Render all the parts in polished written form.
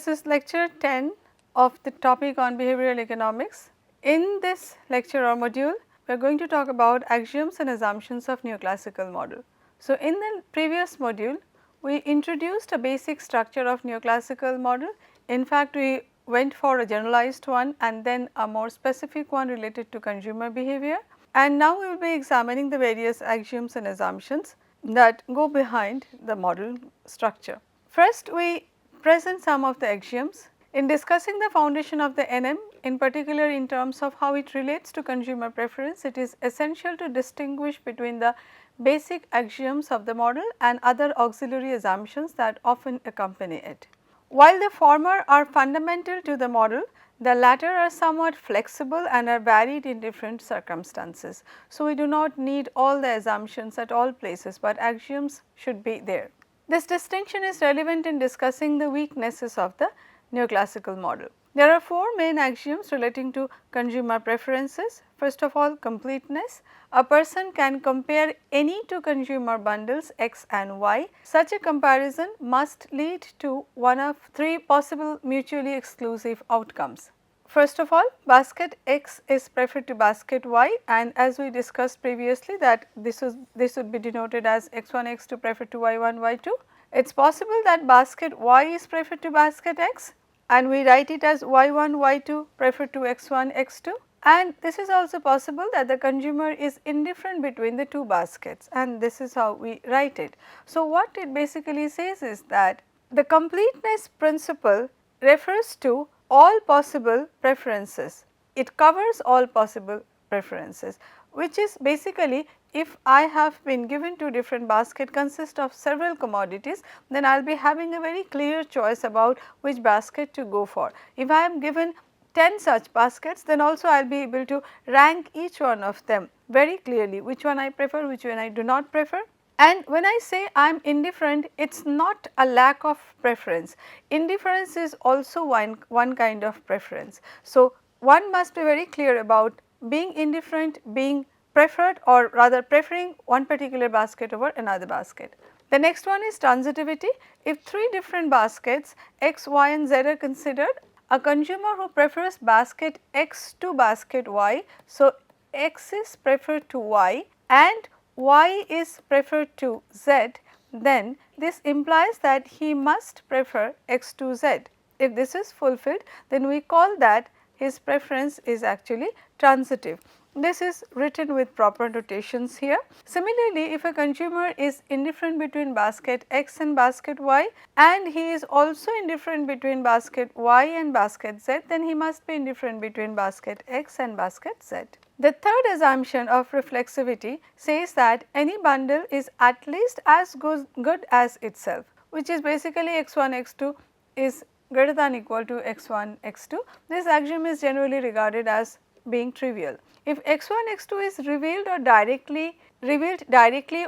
this is lecture 10 of the topic on behavioral economics. In this lecture or module, we are going to talk about axioms and assumptions of neoclassical model. So, in the previous module, we introduced a basic structure of neoclassical model. In fact, we went for a generalized one and then a more specific one related to consumer behavior. And now we will be examining the various axioms and assumptions that go behind the model structure. First, we present some of the axioms. In discussing the foundation of the NM, in particular in terms of how it relates to consumer preference, it is essential to distinguish between the basic axioms of the model and other auxiliary assumptions that often accompany it. While the former are fundamental to the model, the latter are somewhat flexible and are varied in different circumstances. So, we do not need all the assumptions at all places, but axioms should be there. This distinction is relevant in discussing the weaknesses of the neoclassical model. There are four main axioms relating to consumer preferences. First of all, completeness. A person can compare any two consumer bundles X and Y. Such a comparison must lead to one of three possible mutually exclusive outcomes. First of all, basket X is preferred to basket Y, and as we discussed previously that this would be denoted as X1, X2 preferred to Y1, Y2. It is possible that basket Y is preferred to basket X and we write it as Y1, Y2 preferred to X1, X2, and this is also possible that the consumer is indifferent between the two baskets, and this is how we write it. So, what it basically says is that the completeness principle refers to all possible preferences. It covers all possible preferences, which is basically if I have been given two different baskets consist of several commodities, then I will be having a very clear choice about which basket to go for. If I am given 10 such baskets, then also I will be able to rank each one of them very clearly, which one I prefer, which one I do not prefer. And when I say I am indifferent, it is not a lack of preference. Indifference is also one kind of preference. So, one must be very clear about being indifferent, being preferred, or rather preferring one particular basket over another basket. The next one is transitivity. If three different baskets X, Y and Z are considered, a consumer who prefers basket X to basket Y, so X is preferred to Y and Y is preferred to Z, then this implies that he must prefer X to Z. If this is fulfilled, then we call that his preference is actually transitive. This is written with proper notations here. Similarly, if a consumer is indifferent between basket X and basket Y and he is also indifferent between basket Y and basket Z, then he must be indifferent between basket X and basket Z. The third assumption of reflexivity says that any bundle is at least as good as itself, which is basically X1, X2 is greater than or equal to X1, X2. This axiom is generally regarded as being trivial. If X1, X2 is revealed directly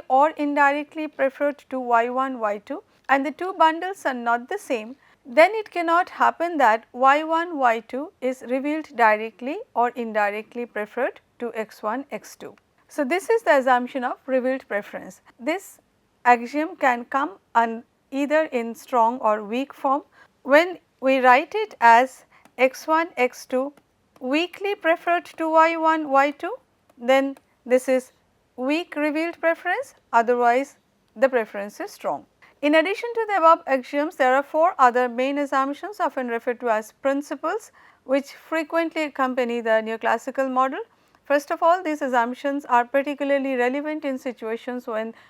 or indirectly preferred to Y1, Y2 and the two bundles are not the same, then it cannot happen that Y1, Y2 is revealed directly or indirectly preferred to X1, X2. So, this is the assumption of revealed preference. This axiom can come either in strong or weak form. When we write it as X1, X2 weakly preferred to Y1, Y2, then this is weak revealed preference, otherwise the preference is strong. In addition to the above axioms, there are four other main assumptions often referred to as principles, which frequently accompany the neoclassical model. First of all, these assumptions are particularly relevant in situations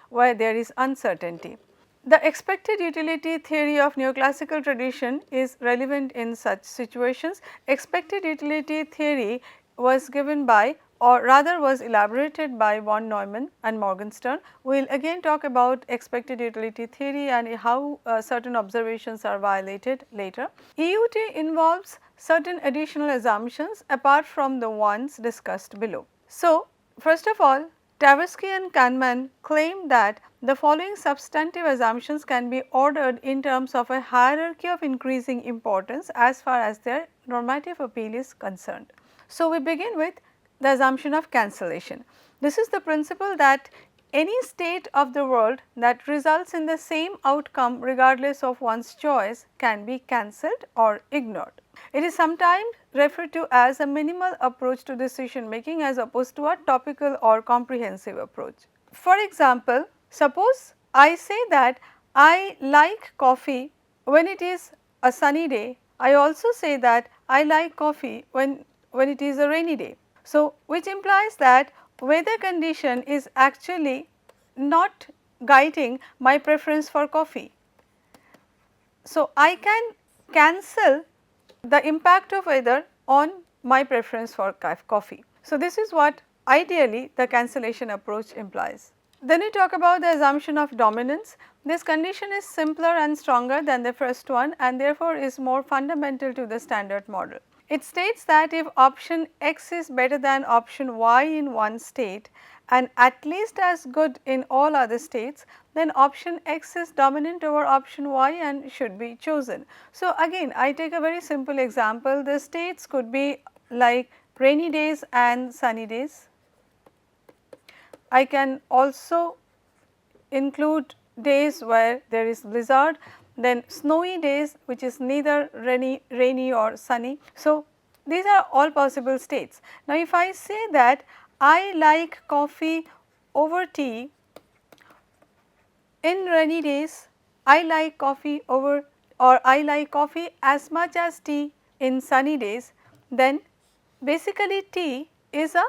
where there is uncertainty. The expected utility theory of neoclassical tradition is relevant in such situations. Expected utility theory was given by, or rather was elaborated by von Neumann and Morgenstern. We will again talk about expected utility theory and how certain observations are violated later. EUT involves certain additional assumptions apart from the ones discussed below. So, first of all, Tversky and Kahneman claim that the following substantive assumptions can be ordered in terms of a hierarchy of increasing importance as far as their normative appeal is concerned. So, we begin with the assumption of cancellation. This is the principle that any state of the world that results in the same outcome regardless of one's choice can be cancelled or ignored. It is sometimes referred to as a minimal approach to decision making as opposed to a topical or comprehensive approach. For example, suppose I say that I like coffee when it is a sunny day. I also say that I like coffee when it is a rainy day. So, which implies that weather condition is actually not guiding my preference for coffee. So, I can cancel the impact of weather on my preference for coffee. So, this is what ideally the cancellation approach implies. Then we talk about the assumption of dominance. This condition is simpler and stronger than the first one and therefore is more fundamental to the standard model. It states that if option X is better than option Y in one state and at least as good in all other states, then option X is dominant over option Y and should be chosen. So, again I take a very simple example. The states could be like rainy days and sunny days. I can also include days where there is blizzard, then snowy days which is neither rainy or sunny. So, these are all possible states. Now, if I say that I like coffee over tea in rainy days, I like coffee over or I like coffee as much as tea in sunny days, then basically tea is a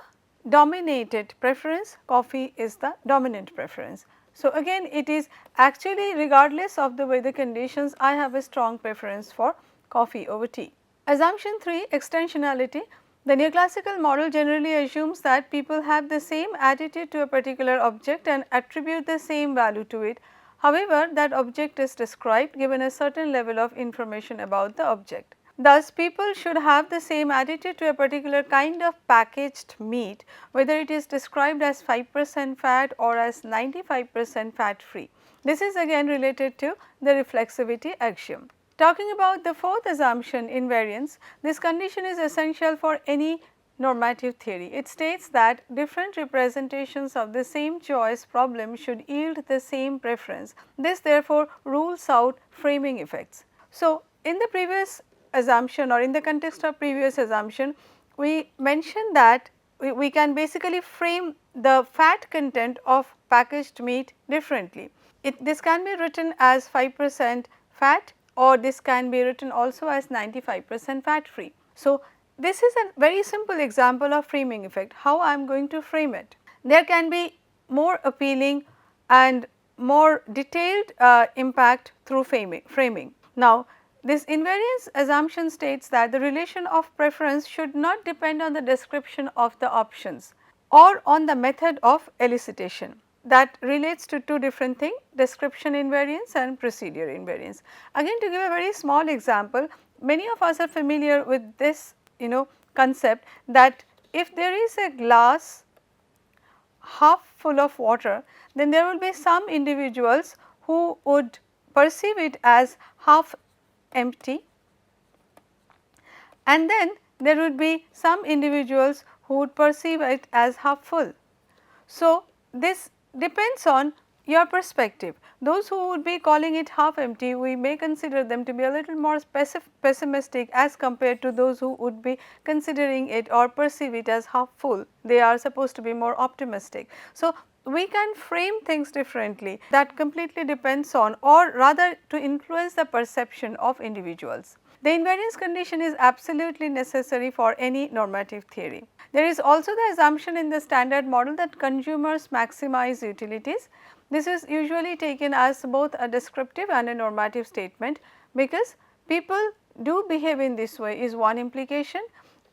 dominated preference, coffee is the dominant preference. So, again it is actually regardless of the weather conditions, I have a strong preference for coffee over tea. Assumption 3, extensionality. The neoclassical model generally assumes that people have the same attitude to a particular object and attribute the same value to it. However, that object is described given a certain level of information about the object. Thus, people should have the same attitude to a particular kind of packaged meat, whether it is described as 5% fat or as 95% fat free. This is again related to the reflexivity axiom. Talking about the fourth assumption, invariance, this condition is essential for any normative theory. It states that different representations of the same choice problem should yield the same preference. This therefore rules out framing effects. So, in the previous assumption or in the context of previous assumption, we mentioned that we can basically frame the fat content of packaged meat differently. This can be written as 5% fat or this can be written also as 95% fat free. So, this is a very simple example of framing effect. How I am going to frame it? There can be more appealing and more detailed impact through framing. Now, this invariance assumption states that the relation of preference should not depend on the description of the options or on the method of elicitation. That relates to two different things, description invariance and procedure invariance. Again, to give a very small example, many of us are familiar with this concept that if there is a glass half full of water, then there will be some individuals who would perceive it as half empty and then there would be some individuals who would perceive it as half full. So, this depends on your perspective. Those who would be calling it half empty, we may consider them to be a little more pessimistic as compared to those who would be considering it or perceive it as half full. They are supposed to be more optimistic. So, we can frame things differently, that completely depends on or rather to influence the perception of individuals. The invariance condition is absolutely necessary for any normative theory. There is also the assumption in the standard model that consumers maximize utilities. This is usually taken as both a descriptive and a normative statement, because people do behave in this way is one implication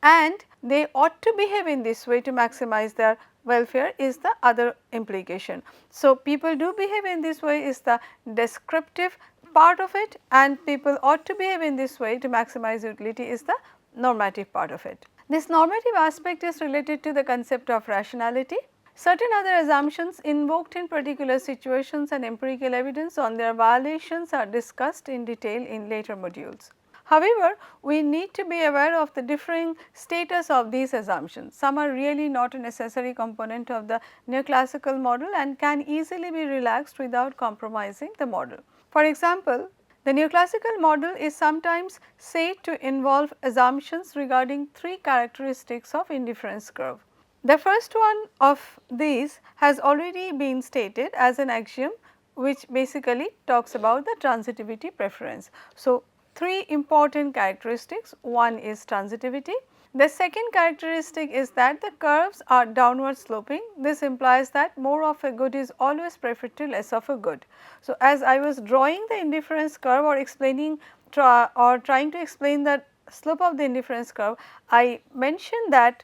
and they ought to behave in this way to maximize their welfare is the other implication. So, people do behave in this way is the descriptive part of it and people ought to behave in this way to maximize utility is the normative part of it. This normative aspect is related to the concept of rationality. Certain other assumptions invoked in particular situations and empirical evidence on their violations are discussed in detail in later modules. However, we need to be aware of the differing status of these assumptions. Some are really not a necessary component of the neoclassical model and can easily be relaxed without compromising the model. For example, the neoclassical model is sometimes said to involve assumptions regarding three characteristics of indifference curve. The first one of these has already been stated as an axiom, which basically talks about the transitivity preference. So, three important characteristics. One is transitivity. The second characteristic is that the curves are downward sloping. This implies that more of a good is always preferred to less of a good. So, as I was drawing the indifference curve or explaining or trying to explain the slope of the indifference curve, I mentioned that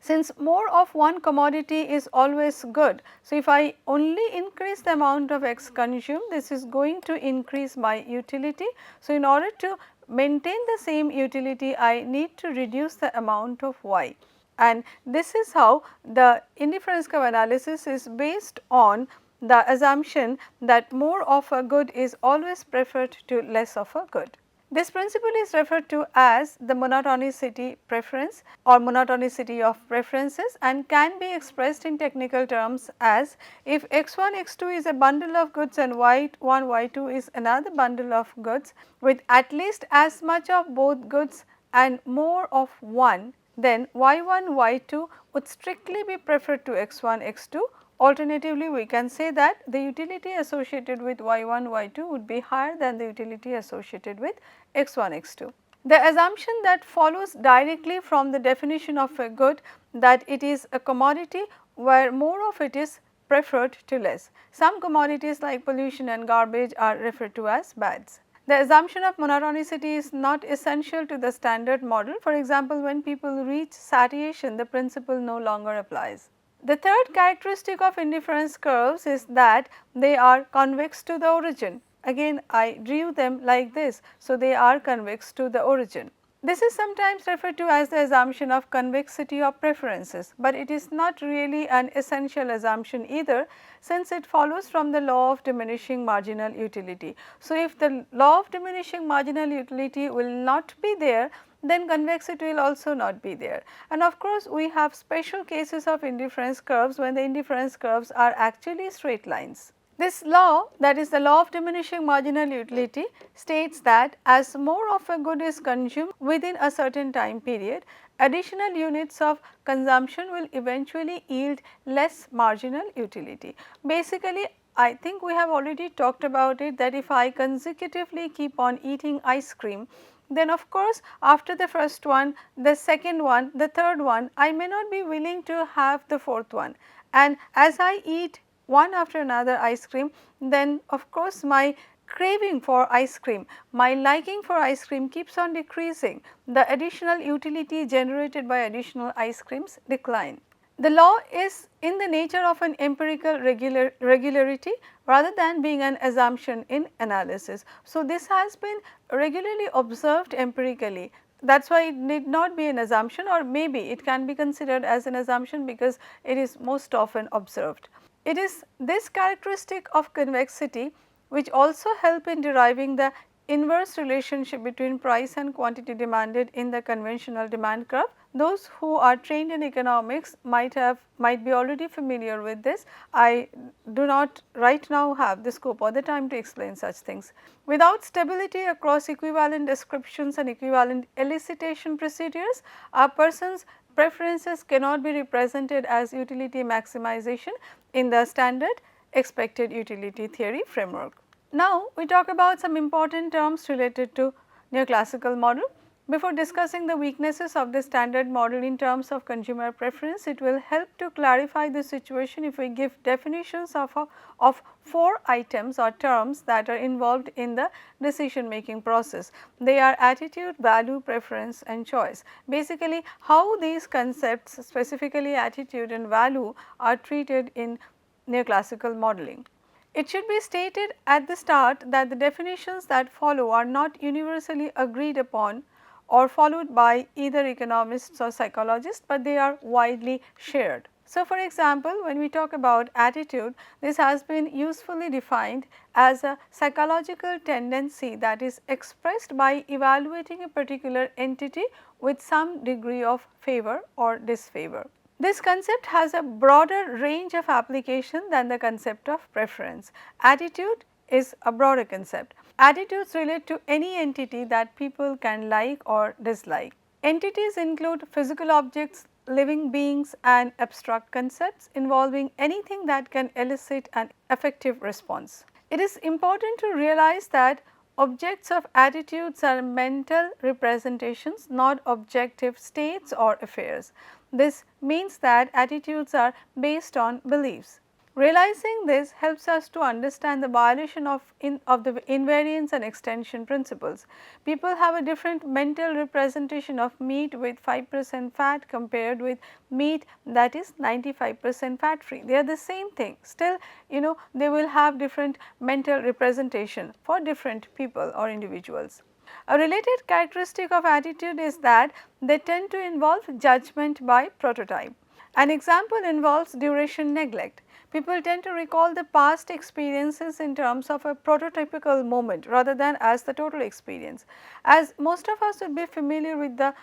since more of one commodity is always good. So, if I only increase the amount of X consumed, this is going to increase my utility. So, in order to maintain the same utility, I need to reduce the amount of Y, and this is how the indifference curve analysis is based on the assumption that more of a good is always preferred to less of a good. This principle is referred to as the monotonicity preference or monotonicity of preferences and can be expressed in technical terms as if x1 x2 is a bundle of goods and y1 y2 is another bundle of goods with at least as much of both goods and more of one, then y1 y2 would strictly be preferred to x1 x2. Alternatively, we can say that the utility associated with y1 y2 would be higher than the utility associated with x1 x2. The assumption that follows directly from the definition of a good that it is a commodity where more of it is preferred to less. Some commodities like pollution and garbage are referred to as bads. The assumption of monotonicity is not essential to the standard model. For example, when people reach satiation, the principle no longer applies. The third characteristic of indifference curves is that they are convex to the origin. Again, I drew them like this. So, they are convex to the origin. This is sometimes referred to as the assumption of convexity of preferences, but it is not really an essential assumption either, since it follows from the law of diminishing marginal utility. So, if the law of diminishing marginal utility will not be there, then convexity will also not be there. And of course, we have special cases of indifference curves when the indifference curves are actually straight lines. This law, that is the law of diminishing marginal utility, states that as more of a good is consumed within a certain time period, additional units of consumption will eventually yield less marginal utility. Basically, I think we have already talked about it, that if I consecutively keep on eating ice cream, then of course, after the first one, the second one, the third one, I may not be willing to have the fourth one, and as I eat one after another ice cream, then of course, my craving for ice cream, my liking for ice cream keeps on decreasing. The additional utility generated by additional ice creams decline. The law is in the nature of an empirical regularity rather than being an assumption in analysis. So, this has been regularly observed empirically. That is why it need not be an assumption, or maybe it can be considered as an assumption because it is most often observed. It is this characteristic of convexity which also help in deriving the inverse relationship between price and quantity demanded in the conventional demand curve. Those who are trained in economics might be already familiar with this. I do not right now have the scope or the time to explain such things. Without stability across equivalent descriptions and equivalent elicitation procedures, a person's preferences cannot be represented as utility maximization in the standard expected utility theory framework. Now, we talk about some important terms related to neoclassical model. Before discussing the weaknesses of the standard model in terms of consumer preference, it will help to clarify the situation if we give definitions of 4 items or terms that are involved in the decision making process. They are attitude, value, preference and choice. Basically, how these concepts, specifically attitude and value, are treated in neoclassical modeling. It should be stated at the start that the definitions that follow are not universally agreed upon or followed by either economists or psychologists, but they are widely shared. So, for example, when we talk about attitude, this has been usefully defined as a psychological tendency that is expressed by evaluating a particular entity with some degree of favor or disfavor. This concept has a broader range of application than the concept of preference. Attitude is a broader concept. Attitudes relate to any entity that people can like or dislike. Entities include physical objects, living beings and abstract concepts involving anything that can elicit an affective response. It is important to realize that objects of attitudes are mental representations, not objective states or affairs. This means that attitudes are based on beliefs. Realizing this helps us to understand the violation of the invariance and extension principles. People have a different mental representation of meat with 5% fat compared with meat that is 95% fat free. They are the same thing, still they will have different mental representation for different people or individuals. A related characteristic of attitude is that they tend to involve judgment by prototype. An example involves duration neglect. People tend to recall the past experiences in terms of a prototypical moment rather than as the total experience. As most of us would be familiar with the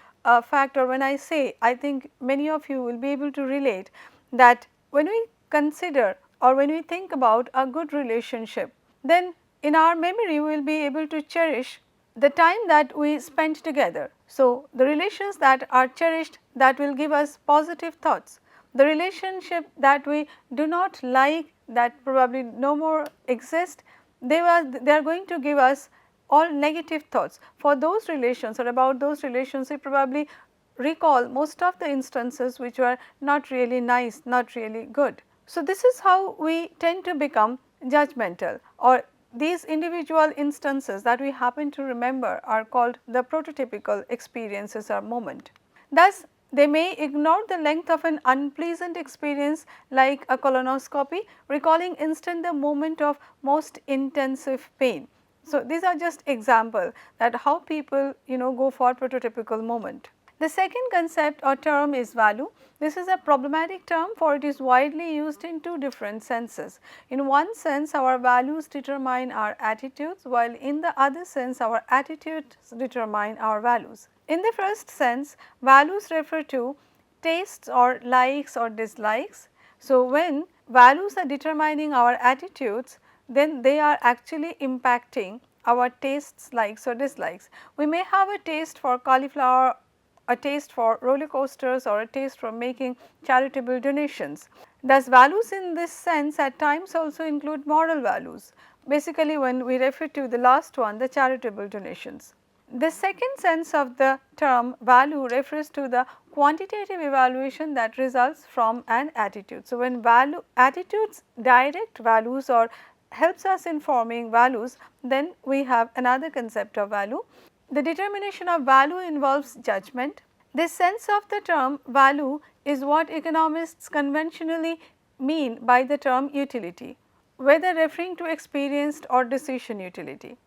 fact, or when I say, I think many of you will be able to relate that when we consider or when we think about a good relationship, then in our memory we will be able to cherish the time that we spent together. So, the relations that are cherished, that will give us positive thoughts. The relationship that we do not like, that probably no more exist, they are going to give us all negative thoughts. For those relations or about those relations, we probably recall most of the instances which were not really nice, not really good. So, this is how we tend to become judgmental, or these individual instances that we happen to remember are called the prototypical experiences or moment. Thus, they may ignore the length of an unpleasant experience like a colonoscopy, recalling instead the moment of most intensive pain. So, these are just example that how people go for prototypical moment. The second concept or term is value. This is a problematic term, for it is widely used in two different senses. In one sense, our values determine our attitudes, while in the other sense our attitudes determine our values. In the first sense, values refer to tastes or likes or dislikes. So, when values are determining our attitudes, then they are actually impacting our tastes, likes or dislikes. We may have a taste for cauliflower, a taste for roller coasters, or a taste for making charitable donations. Thus, values in this sense at times also include moral values, basically when we refer to the last one, the charitable donations. The second sense of the term value refers to the quantitative evaluation that results from an attitude. So, when attitudes direct values or helps us in forming values, then we have another concept of value. The determination of value involves judgment. This sense of the term value is what economists conventionally mean by the term utility, whether referring to experienced or decision utility.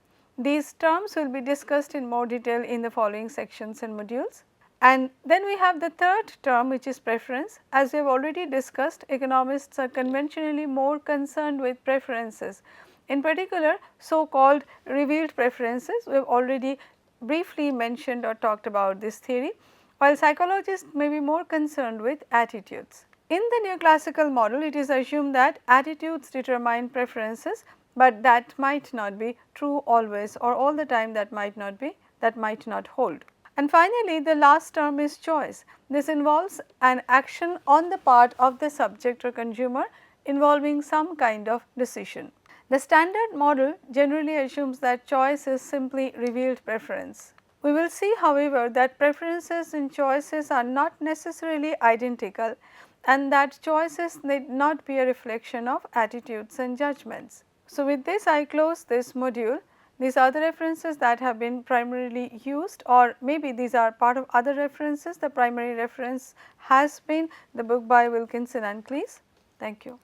These terms will be discussed in more detail in the following sections and modules. And then we have the third term, which is preference. As we have already discussed, economists are conventionally more concerned with preferences. In particular, so called revealed preferences, we have already briefly mentioned or talked about this theory, while psychologists may be more concerned with attitudes. In the neoclassical model, it is assumed that attitudes determine preferences, but that might not be true always, or all the time that might not hold. And finally, the last term is choice. This involves an action on the part of the subject or consumer involving some kind of decision. The standard model generally assumes that choice is simply revealed preference. We will see, however, that preferences and choices are not necessarily identical, and that choices need not be a reflection of attitudes and judgments. So, with this I close this module. These are the references that have been primarily used, or maybe these are part of other references. The primary reference has been the book by Wilkinson and Cleese. Thank you.